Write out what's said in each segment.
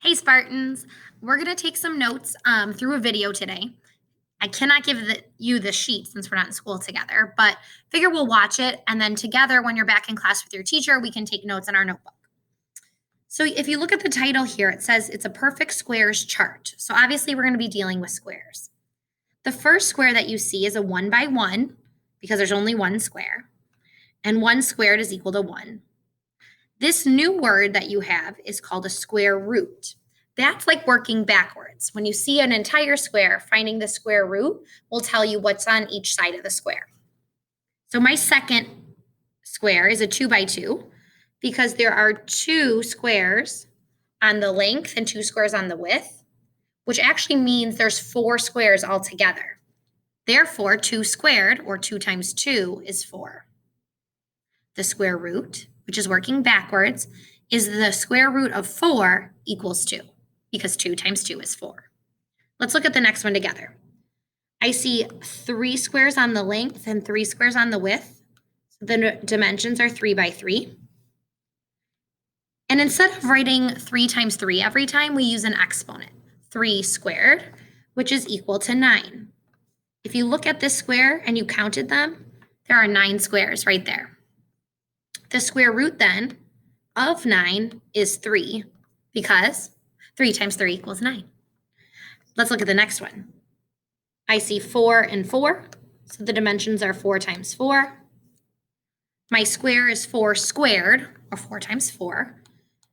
Hey Spartans, we're going to take some notes through a video today. I cannot give you the sheet since we're not in school together, but figure we'll watch it and then together when you're back in class with your teacher, we can take notes in our notebook. So if you look at the title here, it says it's a perfect squares chart. So obviously we're going to be dealing with squares. The first square that you see is a 1 by 1 because there's only one square, and 1 squared is equal to 1. This new word that you have is called a square root. That's like working backwards. When you see an entire square, finding the square root will tell you what's on each side of the square. So my second square is a 2 by 2 because there are 2 squares on the length and 2 squares on the width, which actually means there's 4 squares altogether. Therefore, 2 squared, or 2 times 2, is 4. The square root, which is working backwards, is the square root of 4 equals 2, because 2 times 2 is 4. Let's look at the next one together. I see 3 squares on the length and 3 squares on the width. So the dimensions are 3 by 3. And instead of writing 3 times 3 every time, we use an exponent. 3 squared, which is equal to 9. If you look at this square and you counted them, there are 9 squares right there. The square root then of 9 is 3 because 3 times 3 equals 9. Let's look at the next one. I see 4 and 4, so the dimensions are 4 times 4. My square is 4 squared, or 4 times 4,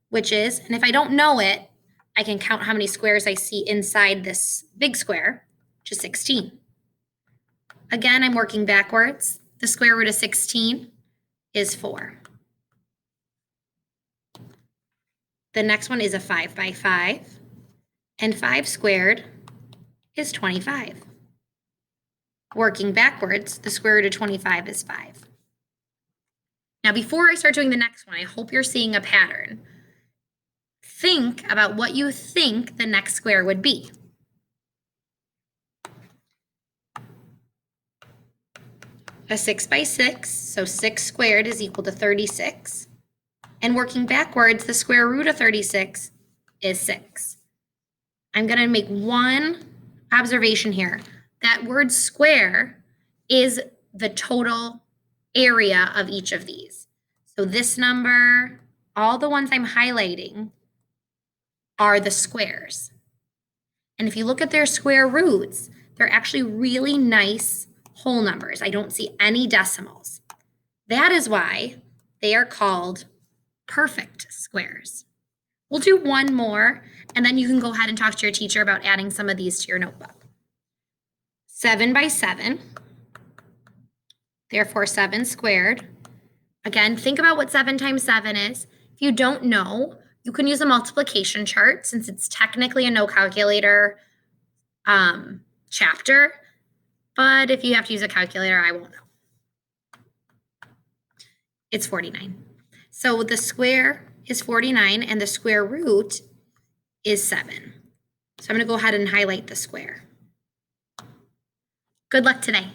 which is, and if I don't know it, I can count how many squares I see inside this big square, which is 16. Again, I'm working backwards. The square root of 16 is 4. The next one is a 5 by 5, and 5 squared is 25. Working backwards, the square root of 25 is 5. Now, before I start doing the next one, I hope you're seeing a pattern. Think about what you think the next square would be. A 6 by 6, so 6 squared is equal to 36. And working backwards, the square root of 36 is 6. I'm going to make one observation here. That word square is the total area of each of these. So this number, all the ones I'm highlighting are the squares. And if you look at their square roots, they're actually really nice whole numbers. I don't see any decimals. That is why they are called perfect squares. We'll do one more, and then you can go ahead and talk to your teacher about adding some of these to your notebook. 7 by 7, therefore 7 squared. Again, think about what 7 times 7 is. If you don't know, you can use a multiplication chart since it's technically a no calculator chapter, but if you have to use a calculator, I won't know. It's 49. So the square is 49 and the square root is 7. So I'm going to go ahead and highlight the square. Good luck today.